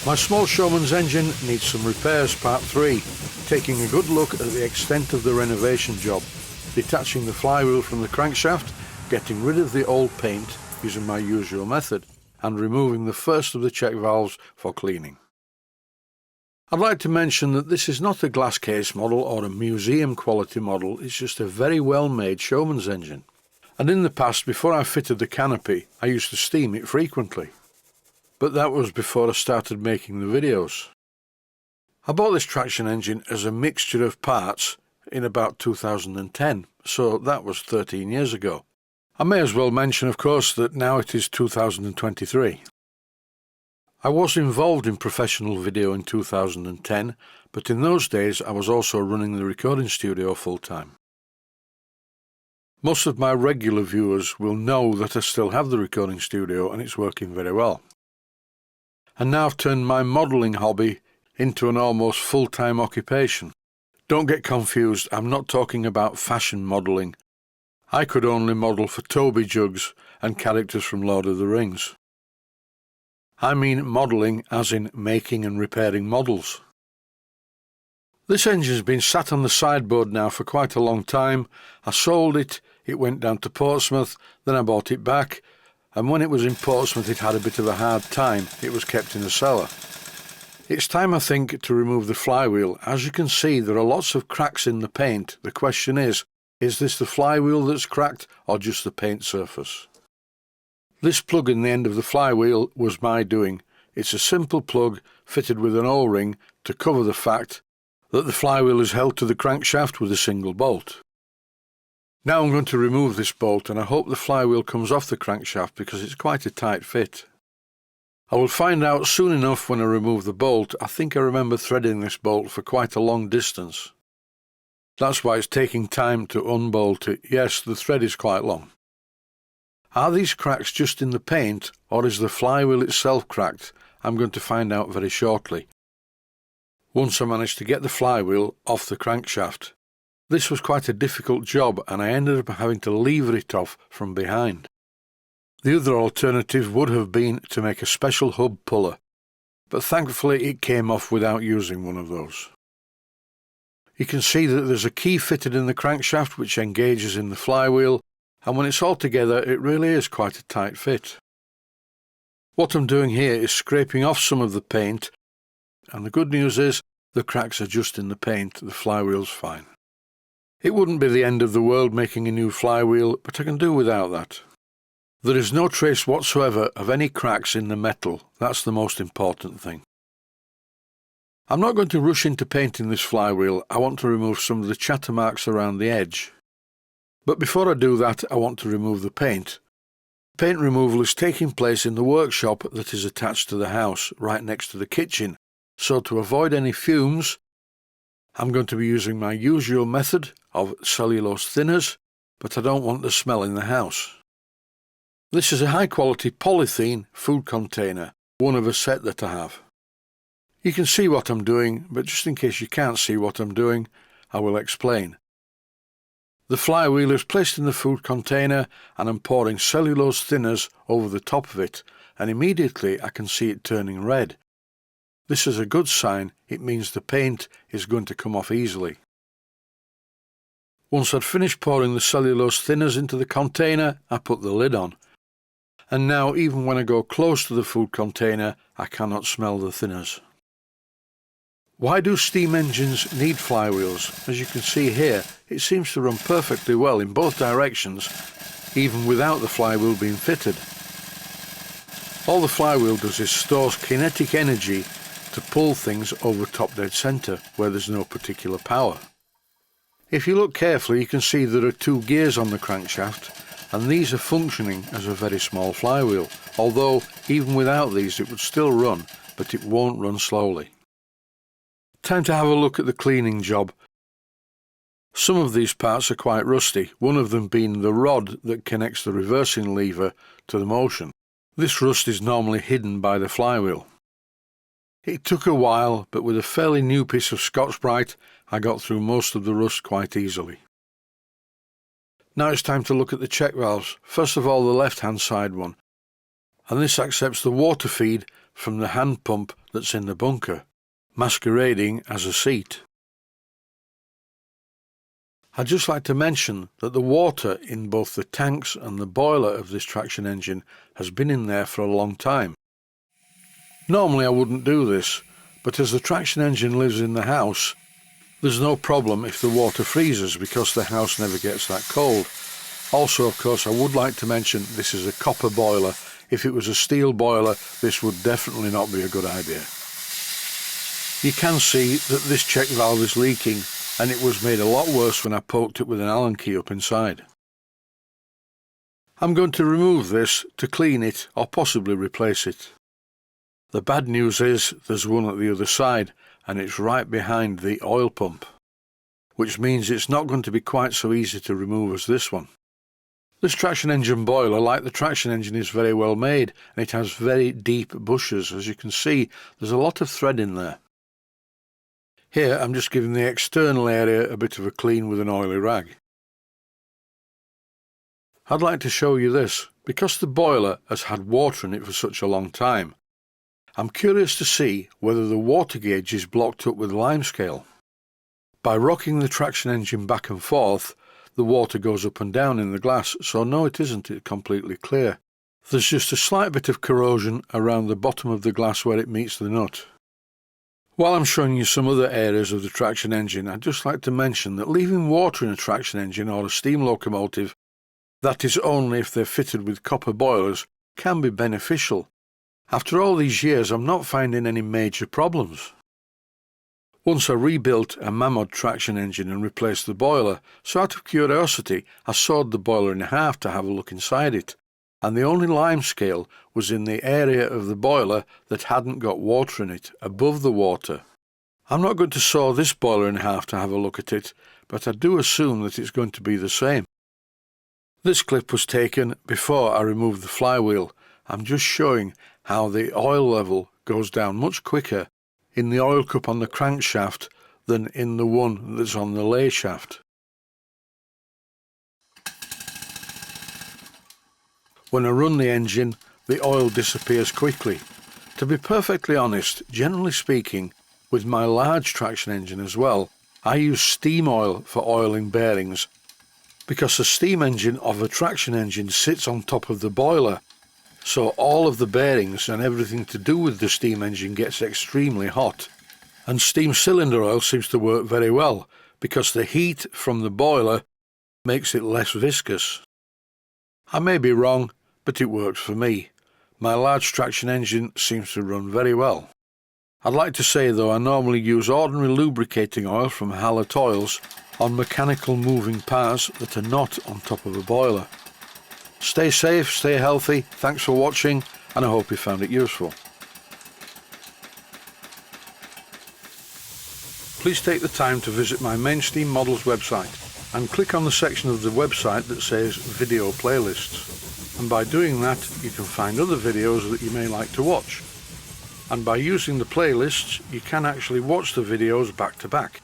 My small Showman's engine needs some repairs, part 3, taking a good look at the extent of the renovation job, detaching the flywheel from the crankshaft, getting rid of the old paint using my usual method, and removing the first of the check valves for cleaning. I'd like to mention that this is not a glass case model or a museum quality model, it's just a very well made Showman's engine. And in the past, before I fitted the canopy, I used to steam it frequently. But that was before I started making the videos. I bought this traction engine as a mixture of parts in about 2010, so that was 13 years ago. I may as well mention, of course, that now it is 2023. I was involved in professional video in 2010, but in those days I was also running the recording studio full-time. Most of my regular viewers will know that I still have the recording studio and it's working very well. And now I've turned my modelling hobby into an almost full-time occupation. Don't get confused, I'm not talking about fashion modelling. I could only model for Toby jugs and characters from Lord of the Rings. I mean modelling as in making and repairing models. This engine's been sat on the sideboard now for quite a long time. I sold it, it went down to Portsmouth, then I bought it back, and when it was in Portsmouth it had a bit of a hard time. It was kept in the cellar. It's time, I think, to remove the flywheel. As you can see, there are lots of cracks in the paint. The question is this the flywheel that's cracked or just the paint surface? This plug in the end of the flywheel was my doing. It's a simple plug fitted with an O-ring to cover the fact that the flywheel is held to the crankshaft with a single bolt. Now I'm going to remove this bolt and I hope the flywheel comes off the crankshaft because it's quite a tight fit. I will find out soon enough when I remove the bolt. I think I remember threading this bolt for quite a long distance. That's why it's taking time to unbolt it. Yes, the thread is quite long. Are these cracks just in the paint or is the flywheel itself cracked? I'm going to find out very shortly. Once I managed to get the flywheel off the crankshaft. This was quite a difficult job and I ended up having to lever it off from behind. The other alternative would have been to make a special hub puller, but thankfully it came off without using one of those. You can see that there's a key fitted in the crankshaft which engages in the flywheel, and when it's all together it really is quite a tight fit. What I'm doing here is scraping off some of the paint, and the good news is the cracks are just in the paint, the flywheel's fine. It wouldn't be the end of the world making a new flywheel, but I can do without that. There is no trace whatsoever of any cracks in the metal. That's the most important thing. I'm not going to rush into painting this flywheel. I want to remove some of the chatter marks around the edge. But before I do that, I want to remove the paint. Paint removal is taking place in the workshop that is attached to the house, right next to the kitchen. So to avoid any fumes, I'm going to be using my usual method of cellulose thinners, but I don't want the smell in the house. This is a high-quality polythene food container, one of a set that I have. You can see what I'm doing, but just in case you can't see what I'm doing, I will explain. The flywheel is placed in the food container and I'm pouring cellulose thinners over the top of it, and immediately I can see it turning red. This is a good sign. It means the paint is going to come off easily. Once I'd finished pouring the cellulose thinners into the container, I put the lid on. And now even when I go close to the food container, I cannot smell the thinners. Why do steam engines need flywheels? As you can see here, it seems to run perfectly well in both directions, even without the flywheel being fitted. All the flywheel does is stores kinetic energy to pull things over top dead centre where there's no particular power. If you look carefully, you can see there are 2 gears on the crankshaft, and these are functioning as a very small flywheel, although even without these it would still run, but it won't run slowly. Time to have a look at the cleaning job. Some of these parts are quite rusty, one of them being the rod that connects the reversing lever to the motion. This rust is normally hidden by the flywheel. It took a while, but with a fairly new piece of Scotch-Brite, I got through most of the rust quite easily. Now it's time to look at the check valves. First of all, the left-hand side one. And this accepts the water feed from the hand pump that's in the bunker, masquerading as a seat. I'd just like to mention that the water in both the tanks and the boiler of this traction engine has been in there for a long time. Normally I wouldn't do this, but as the traction engine lives in the house, there's no problem if the water freezes because the house never gets that cold. Also, of course, I would like to mention this is a copper boiler. If it was a steel boiler, this would definitely not be a good idea. You can see that this check valve is leaking, and it was made a lot worse when I poked it with an Allen key up inside. I'm going to remove this to clean it or possibly replace it. The bad news is there's one at the other side, and it's right behind the oil pump, which means it's not going to be quite so easy to remove as this one. This traction engine boiler, like the traction engine, is very well made, and it has very deep bushes. As you can see, there's a lot of thread in there. Here I'm just giving the external area a bit of a clean with an oily rag. I'd like to show you this. Because the boiler has had water in it for such a long time, I'm curious to see whether the water gauge is blocked up with limescale. By rocking the traction engine back and forth, the water goes up and down in the glass, so no, it isn't completely clear. There's just a slight bit of corrosion around the bottom of the glass where it meets the nut. While I'm showing you some other areas of the traction engine, I'd just like to mention that leaving water in a traction engine or a steam locomotive, that is only if they're fitted with copper boilers, can be beneficial. After all these years, I'm not finding any major problems. Once I rebuilt a Mammoth traction engine and replaced the boiler, so out of curiosity I sawed the boiler in half to have a look inside it, and the only limescale was in the area of the boiler that hadn't got water in it, above the water. I'm not going to saw this boiler in half to have a look at it, but I do assume that it's going to be the same. This clip was taken before I removed the flywheel. I'm just showing how the oil level goes down much quicker in the oil cup on the crankshaft than in the one that's on the lay shaft. When I run the engine, the oil disappears quickly. To be perfectly honest, generally speaking, with my large traction engine as well, I use steam oil for oiling bearings, because the steam engine of a traction engine sits on top of the boiler, so all of the bearings and everything to do with the steam engine gets extremely hot. And steam cylinder oil seems to work very well, because the heat from the boiler makes it less viscous. I may be wrong, but it works for me. My large traction engine seems to run very well. I'd like to say though, I normally use ordinary lubricating oil from Hallett Oils on mechanical moving parts that are not on top of a boiler. Stay safe, stay healthy, thanks for watching, and I hope you found it useful. Please take the time to visit my Mainsteam Models website and click on the section of the website that says Video Playlists. And by doing that, you can find other videos that you may like to watch. And by using the playlists, you can actually watch the videos back to back.